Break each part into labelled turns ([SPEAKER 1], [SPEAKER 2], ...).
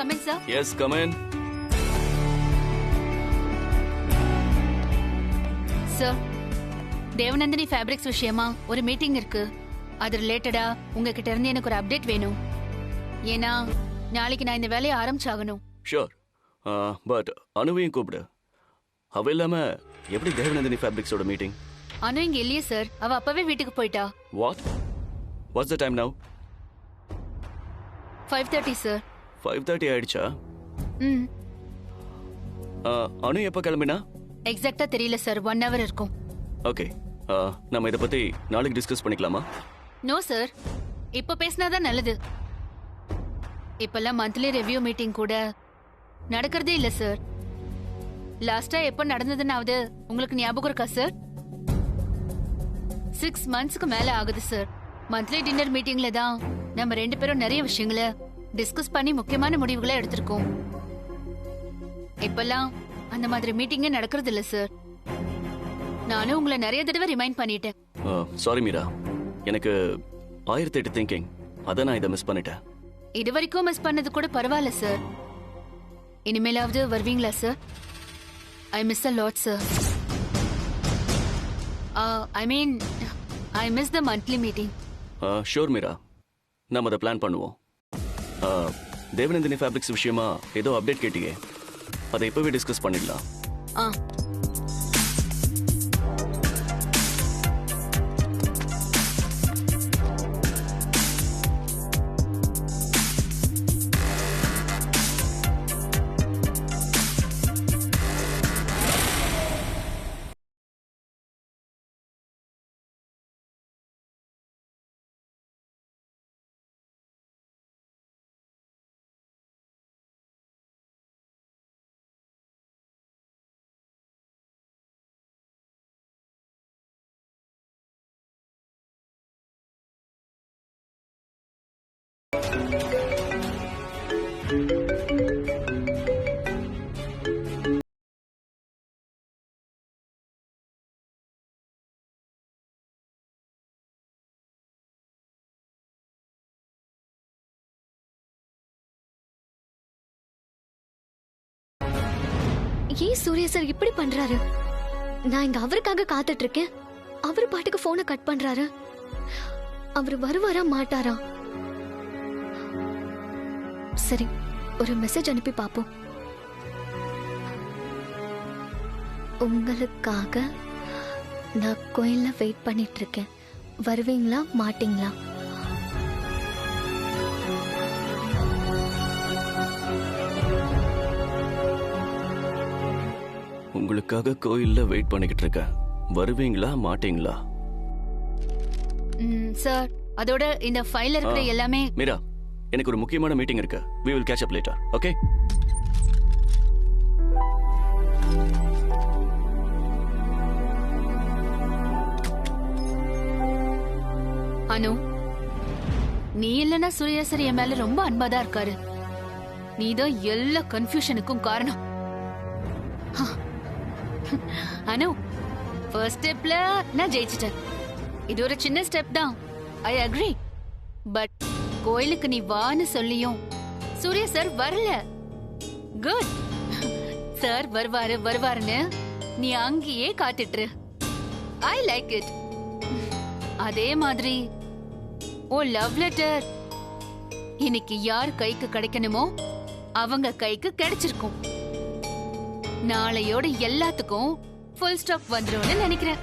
[SPEAKER 1] come in, sir?
[SPEAKER 2] Yes, come in.
[SPEAKER 1] Sir, Devanandini fabrics விஷயமா ஒரு meeting இருக்கு. அது ரிலேட்டடா உங்ககிட்ட இருந்து எனக்கு ஒரு அப்டேட் வேணும். ஏன்னா நாளைக்கு நான் இந்த வேலையை ஆரம்பிச்சாகணும்.
[SPEAKER 2] Sure. பட் அனுவையும் கூப்பிடு. அவ இல்லாம எப்படி தேவநந்தினி ஃபேப்ரிக்ஸோட மீட்டிங்?
[SPEAKER 1] அனு இங்க இல்லையே சார். அவ அப்பவே வீட்டுக்கு போயிட்டா.
[SPEAKER 2] What? What's the time now?
[SPEAKER 1] 5:30 sir.
[SPEAKER 2] 5:30 ஆயிடுச்சா?
[SPEAKER 1] ம்.
[SPEAKER 2] அனு எப்போ கிளம்பினா?
[SPEAKER 1] எக்ஸாக்ட்டா தெரியல சார். 1 hour இருக்கும்.
[SPEAKER 2] ஓகே. நம்ம இதை பத்தி நாளைக்கு டிஸ்கஸ் பண்ணிக்கலாமா?
[SPEAKER 1] No sir. இப்போ பேசினாதான் நல்லது. இப்பெல்லாம் மந்த்லி ரிவ்யூ மீட்டிங் கூட நடக்கிறதே இல்ல சார். லாஸ்டா எப்போ நடந்ததுன்னாவது உங்களுக்கு ஞாபகம் இருக்கா சார்? 6 monthsக்கு மேல ஆகுது சார். மந்த்லி டின்னர் மீட்டிங்ல தான் நம்ம 2 பேரும் நிறைய விஷயங்களை டிஸ்கஸ் பண்ணி முக்கியமான முடிவுகளை எடுத்திருக்கோம். இப்பெல்லாம் அந்த மாதிரி மீட்டிங்கே நடக்கிறது இல்ல சார். நானும் உங்களை நிறைய தடவை ரிமைண்ட் பண்ணிட்டேன்.
[SPEAKER 2] சாரி மீரா, எனக்கு 1008 திங்கிங், அதான் நான் இதை மிஸ் பண்ணிட்டேன்.
[SPEAKER 1] இது வரைக்கும் மிஸ் பண்ணது கூட பரவாயில்ல சார். இனிமேலாவது வருவீங்களா sir? I miss a lot sir. I miss the monthly meeting.
[SPEAKER 2] Sure Meera, நம்ம அதை பிளான் பண்ணுவோம். தேவநந்தினி ஃபேப்ரிக்ஸ் விஷயமா ஏதோ அப்டேட் கேட்டீங்க, அதை இப்பவே டிஸ்கஸ் பண்ணிடலாம்.
[SPEAKER 1] ஆ
[SPEAKER 3] ஏன் சூர்யா சார் இப்படி பண்றாரு? நான் இங்க அவருக்காக காத்துட்டு இருக்கேன். அவரு பாட்டுக்கு போனை கட் பண்றாரு. அவர் வருவாரா மாட்டாரா? சரி, ஒரு மெசேஜ் அனுப்பி பாப்போம். உங்களுக்காக நான் கோயில்ல வெயிட் பண்ணிட்டு இருக்கேன். வருவீங்களா மாட்டீங்களா?
[SPEAKER 2] உங்களுக்காக கோயில்ல வெயிட் பண்ணிக்கிட்டு இருக்கேன். வருவீங்களா மாட்டீங்களா?
[SPEAKER 1] சார், அதோட இந்த ஃபைல்ல இருக்கிற எல்லாமே.
[SPEAKER 2] மீரா, எனக்கு ஒரு முக்கியமான மீட்டிங் இருக்கு. we will catch up later, okay?
[SPEAKER 1] அனு, நீ இல்லனா சூர்யா சார் என் மேல ரொம்ப அன்பாதான் இருக்காரு. நீதான் எல்லா கன்ஃபியூஷனுக்கும் காரணம். அனு, ஃபர்ஸ்ட் ஸ்டெப்ல நான் ஜெயிச்சிட்டேன். இது ஒரு சின்ன ஸ்டெப் தான். I agree. பட் கோயிலுக்கு நீ வான்னு சொல்லியும் சூர்யா சார் வரல. குட். சார் வருவாருன்னு நீ அங்கேயே காத்துட்டு. I like it. அதே மாதிரி ஓ லவ் லெட்டர் இன்னைக்கு யார் கைக்கு கிடைக்கணுமோ அவங்க கைக்கு கிடைச்சிருக்கும். நாளையோட எல்லாத்துக்கும் ஃபுல் ஸ்டாப் வந்துரும்னு நினைக்கிறேன்.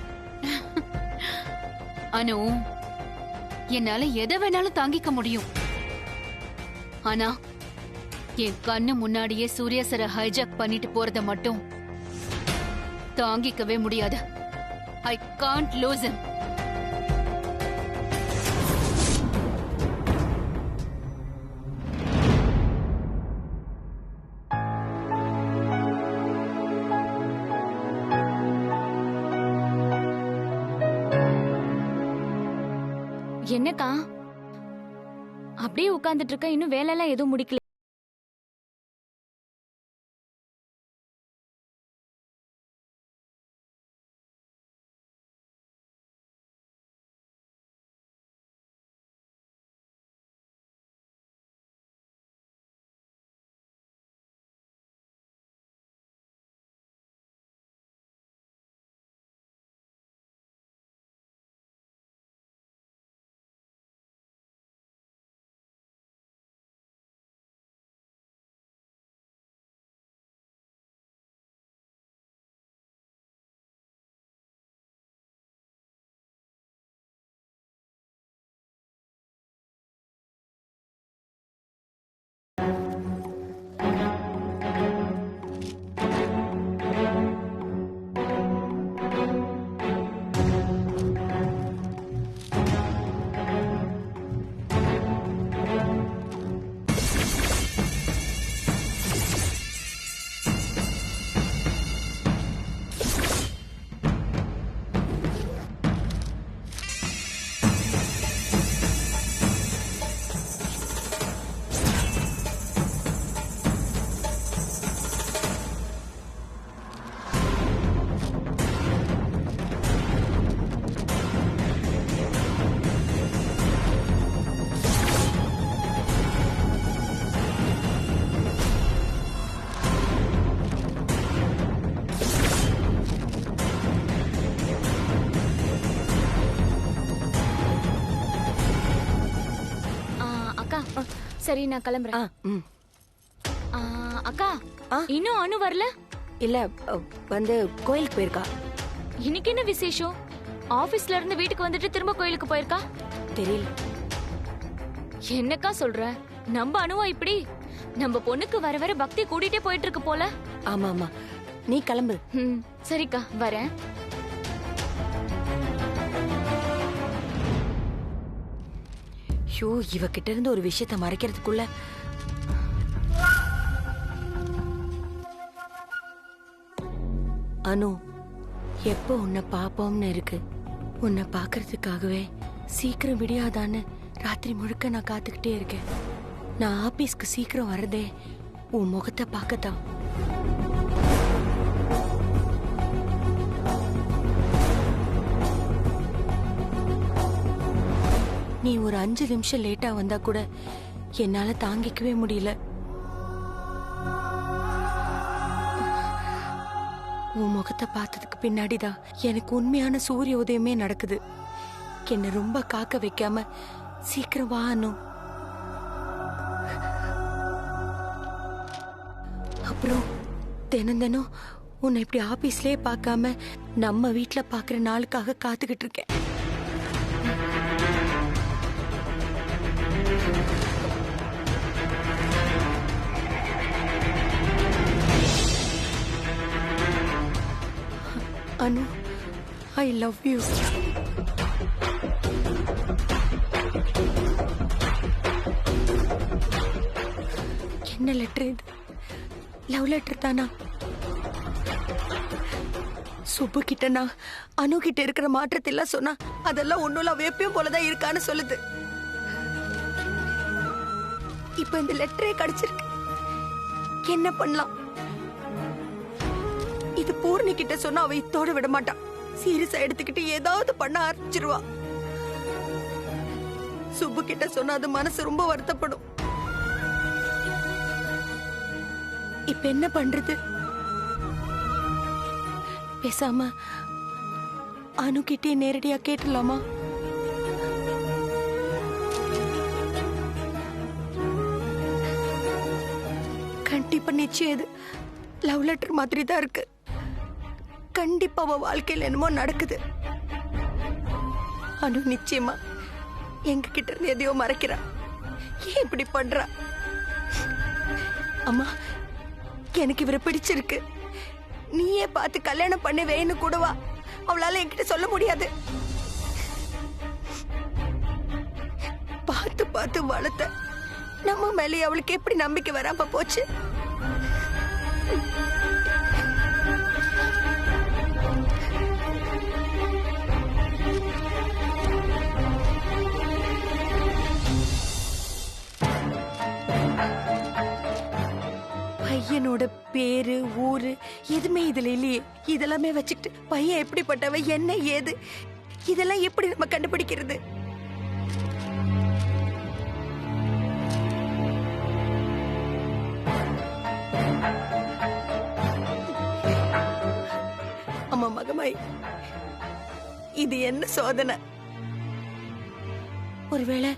[SPEAKER 1] அனு, என்னால எதை வேணாலும் தாங்கிக்க முடியும். ஆனா என் கண்ணு முன்னாடியே சூர்யா சார ஹைஜாக் பண்ணிட்டு போறத மட்டும் தாங்கிக்கவே முடியாது. I can't lose him.
[SPEAKER 3] என்னக்கா அப்படியே உட்கார்ந்துட்டு இருக்க? இன்னும் வேலை எல்லாம் எதுவும் முடிக்கல?
[SPEAKER 4] சரி நான் கிளம்புறேன்.
[SPEAKER 5] ம்.
[SPEAKER 4] அக்கா இன்னும் அனு வரல?
[SPEAKER 5] இல்ல வந்து கோயிலுக்கு போயிருக்கா.
[SPEAKER 4] இன்னைக்கு என்ன விசேஷம்? ஆபீஸ்ல இருந்து வீட்டுக்கு வந்துட்டு திரும்ப கோயிலுக்கு போயிருக்கா?
[SPEAKER 5] தெரியல.
[SPEAKER 4] என்னக்கா சொல்ற? நம்ம அனுவா இப்படி? நம்ம பொண்ணுக்கு வர வர பக்தி கூட்டிட்டே போயிட்டு இருக்கு போல.
[SPEAKER 5] ஆமா ஆமா, நீ கிளம்பு.
[SPEAKER 4] சரிக்கா வரேன்.
[SPEAKER 5] ஐயோ, இவகிட்ட இருந்து ஒரு விஷயத்த மறைக்கிறதுக்குள்ள அனு, எப்போ உன்னை பாப்போம்னு இருக்கு. உன்னை பாக்குறதுக்காகவே சீக்கிரம் விடியாதான்னு ராத்திரி முழுக்க நான் காத்துக்கிட்டே இருக்கேன். நான் ஆபீஸ்க்கு சீக்கிரம் வரதே உன் முகத்தை பார்க்கத்தான். நீ ஒரு 5 நிமிஷம் லேட்டா வந்தா கூட என்னால தாங்கிக்கவே முடியல. உன் முகத்தை பார்த்ததுக்கு பின்னாடிதான் எனக்கு உண்மையான சூரிய உதயமே நடக்குது. என்னை ரொம்ப காக்க வைக்காம சீக்கிரம் வா அனு. அப்புறம் தினம் தினம் உன்னை இப்படி ஆபீஸ்லயே பார்க்காம நம்ம வீட்டுல பாக்குற நாளுக்காக காத்துக்கிட்டு இருக்கேன். அனு, ஐ லவ் யூ. என்ன லெட்டர் இது? லவ் லெட்டர் தானா? சுப்பு கிட்ட நான் அனு கிட்ட இருக்கிற மாற்றத்தை எல்லாம் சொன்னா அதெல்லாம் ஒண்ணுல வேப்பியும் போலதான் இருக்கான்னு சொல்லுது. இப்ப இந்த லெட்டரே கிடைச்சிருக்கு. என்ன பண்ணலாம்? இது பூர்ணி கிட்ட சொன்னா அவ இத்தோட விட மாட்டான். சீரியஸா எடுத்துக்கிட்டு ஏதாவது பண்ண ஆரம்பிச்சிருவா. சுப்பு கிட்ட சொன்னா அது மனசு ரொம்ப வருத்தப்படும். இப்ப என்ன பண்றது? பேசாம அனு கிட்டே நேரடியா கேட்டலாமா? கண்டிப்பா நிச்சயம் இது லவ் லெட்டர் மாதிரி தான் இருக்கு. கண்டிப்பா அவ வாழ்க்கையில் என்னமோ நடக்குது. அனு நிச்சயமா எங்க கிட்ட இருந்து எதையோ மறைக்கிறா. ஏன் இப்படி பண்றா? அம்மா, எனக்கு இவரை பிடிச்சிருக்கு. நீயே பார்த்து கல்யாணம் பண்ணி வேன்னு கூடவா அவளால என்கிட்ட சொல்ல முடியாது. பார்த்து பார்த்து வளர்த்த நம்ம மேலே அவளுக்கு எப்படி நம்பிக்கை வராம போச்சு? பையனோட பேரு ஊரு எதுவுமே இதுல இல்லையே. இதெல்லாமே வச்சுக்கிட்டு பையன் எப்படிப்பட்டவ என்ன ஏது இதெல்லாம் எப்படி நம்ம கண்டுபிடிக்கிறது? அம்மா மகமாய், இது என்ன சோதனை? ஒருவேளை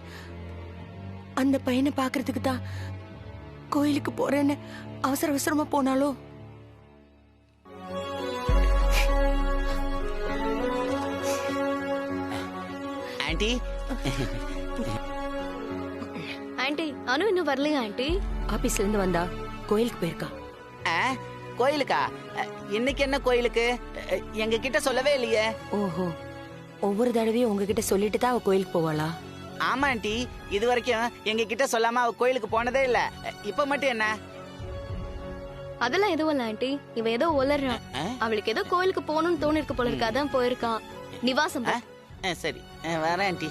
[SPEAKER 5] அந்த பையனை பாக்குறதுக்கு தான் கோயிலுக்கு போறேன்னு அவசர அவசரமா போனாலோ?
[SPEAKER 6] ஆண்டி,
[SPEAKER 3] ஆண்டி அனு இன்னும் வரலையா ஆண்டி?
[SPEAKER 5] ஆபீஸ்ல இருந்து வந்தா கோயிலுக்கு போயிருக்கா.
[SPEAKER 6] கோயிலுக்கா? இன்னைக்கு என்ன கோயிலுக்கு? எங்க கிட்ட சொல்லவே இல்லையே.
[SPEAKER 5] ஓஹோ, ஒவ்வொரு தடவையும் உங்ககிட்ட சொல்லிட்டு தான் அவ கோயிலுக்கு போவாளா?
[SPEAKER 6] ஆமா ஆண்டி, இது வரைக்கும் எங்க கிட்ட சொல்லாம அவ கோயிலுக்கு போனதே இல்ல. இப்ப மட்டும் என்ன?
[SPEAKER 3] அதெல்லாம் எதுவும் இல்ல ஆண்டி. இவ ஏதோ உளறான். அவளுக்கு ஏதோ கோயிலுக்கு போகணும்னு தோணி இருக்க போல இருக்கு, அதான் போயிருக்கான். நிவாசம் போ.
[SPEAKER 6] சரி, வரேன் ஆண்டி.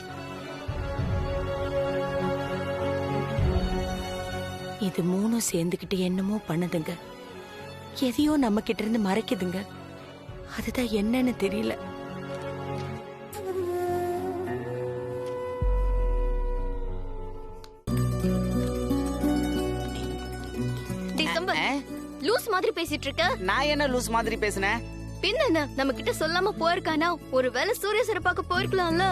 [SPEAKER 5] இது மூணும் சேர்ந்துகிட்டு என்னமோ பண்ணுதுங்க. எதையோ நம்ம கிட்ட இருந்து மறைக்குதுங்க. அதுதான் என்னன்னு தெரியல.
[SPEAKER 3] லூஸ் மாதிரி பேசிட்டு இருக்க.
[SPEAKER 6] நான் என்ன லூஸ் மாதிரி பேசுனேன்?
[SPEAKER 3] பின்ன என்ன, நம்ம கிட்ட சொல்லாம போயிருக்கானா? ஒருவேளை சூரிய சிறப்பாக்க போயிருக்கலாம்ல.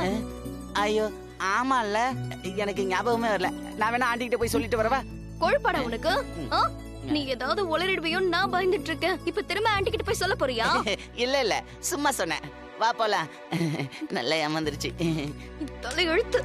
[SPEAKER 6] ஐயோ, ஆமால, எனக்கு ஞாபகமே வரல. நான் வேணா ஆண்டி கிட்ட போய் சொல்லிட்டு வரவா?
[SPEAKER 3] கொழுப்பாடா உனக்கு? ஆ? நீ ஏதாவது உளறிடுவியோன்னு நான் பயந்துட்டு இருக்கேன். இப்ப திரும்ப ஆண்டி கிட்ட போய் சொல்ல போறியா?
[SPEAKER 6] இல்ல சும்மா சொன்னேன். வா போலாம். நல்லா ஏமாந்துருச்சு.
[SPEAKER 3] தலை எழுத்து.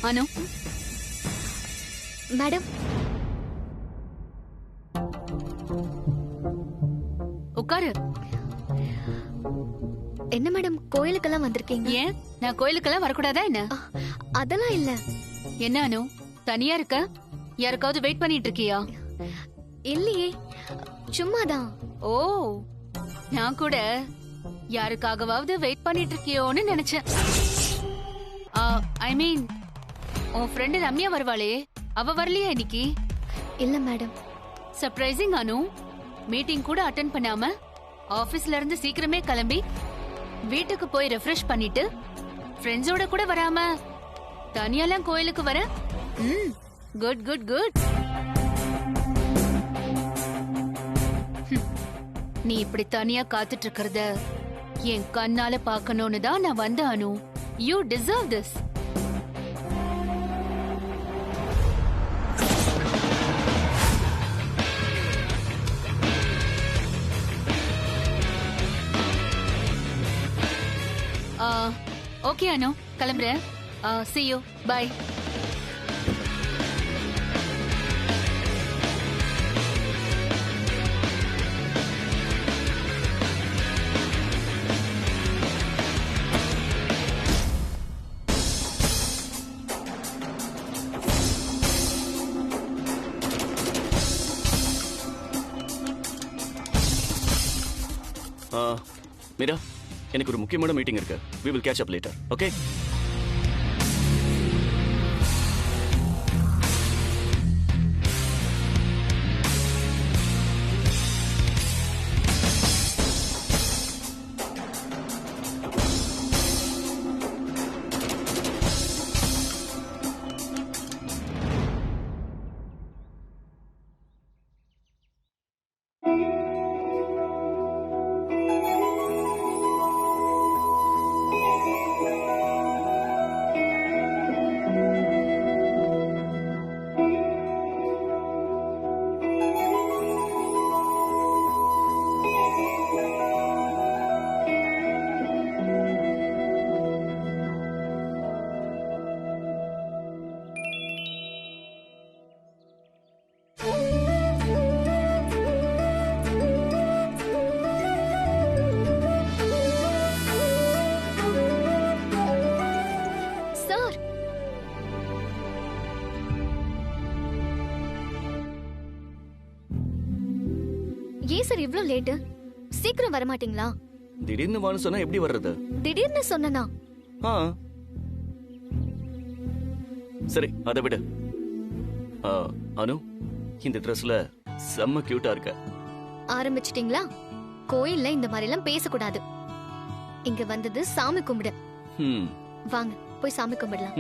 [SPEAKER 1] அனு,
[SPEAKER 3] மேடம்,
[SPEAKER 1] உட்காரு.
[SPEAKER 3] என்ன மேடம் கோயிலுக்கெல்லாம் வந்திருக்கீங்க?
[SPEAKER 1] ஏன் நான் கோயிலுக்கெல்லாம் வரக்கூடாதா என்ன?
[SPEAKER 3] அதெல்லாம் இல்ல.
[SPEAKER 1] என்ன அனு, தனியா இருக்க? யாருக்காவது வெயிட் பண்ணிட்டு இருக்கியா?
[SPEAKER 3] இல்லையே, சும்மாதான்.
[SPEAKER 1] ஓ, நான் கூட யாருக்காகவாவது வெயிட் பண்ணிட்டு இருக்கியோன்னு நினைச்சேன். ஐ மீன், உன் ஃப்ரெண்டு ரம்யா வருவாளே, அவ வரலையா இன்னைக்கு?
[SPEAKER 3] இல்ல மேடம்.
[SPEAKER 1] சர்ப்ரைசிங் அனு. மீட்டிங் கூட அட்டென்ட் பண்ணாம ஆபீஸ்ல இருந்து சீக்கிரமே கிளம்பி வீட்டுக்கு போய் ரெஃப்ரெஷ் பண்ணிட்டு ஃப்ரெண்ட்ஸோட கூட வராம தனியாலாம் கோயிலுக்கு வர? Good good good. நீ இப்படி தனியா காத்துட்டு இருக்கறத என் கண்ணால பார்க்கணும்னு தான் நான் வந்த Anu. You deserve this. Okay Anu, கிளம்புறேன். see you. Bye.
[SPEAKER 2] மீரா, எனக்கு ஒரு முக்கியமான மீட்டிங் இருக்கு. we will catch up later. Okay?
[SPEAKER 3] ஏன் சார் இவ்ளோ லேட்? சீக்கிரம் வர மாட்டீங்களா?
[SPEAKER 2] திடீர்னு வான்னு சொன்னா எப்படி வர்றது?
[SPEAKER 3] திடீர்னு சொன்னனா?
[SPEAKER 2] சரி, அதை விடு. அனு, இந்த ட்ரெஸ்ல செம்ம கியூட்டா இருக்க.
[SPEAKER 3] ஆரம்பிச்சிட்டீங்களா? கோயில்ல இந்த மாதிரி எல்லாம் பேசக்கூடாது. இங்க வந்தது சாமி கும்பிட. வாங்க போய் சாமி கும்பிடலாம்.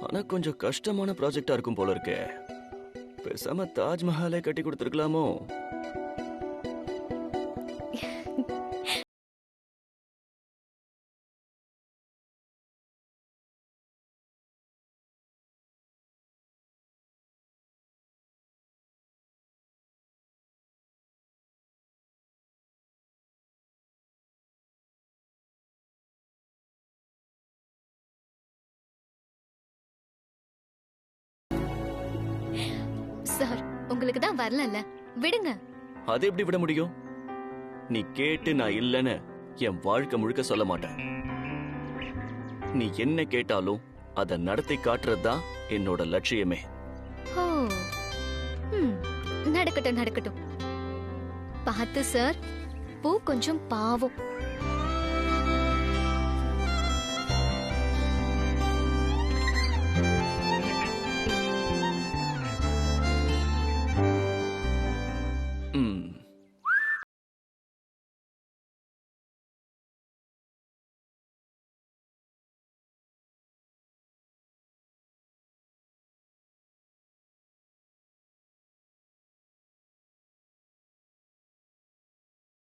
[SPEAKER 2] ஆனா கொஞ்சம் கஷ்டமான ப்ராஜெக்டா இருக்கும் போல இருக்கே. பேசாம தாஜ்மஹாலே கட்டி கொடுத்துருக்கலாமோ?
[SPEAKER 3] சார் உங்களுக்கு தான் வரலல்ல, விடுங்க.
[SPEAKER 2] அது எப்படி விட முடியும்? நீ கேட்டு நான் இல்லைன்னு என் வாழ்க்கை முழுக்க சொல்ல மாட்டேன். நீ என்ன கேட்டாலும் அதை நடத்தி காட்டுறதுதான் என்னோட லட்சியமே.
[SPEAKER 3] ஓ, நடக்கட்டும் நடக்கட்டும். பார்த்து சார், பூ கொஞ்சம் பாவம்.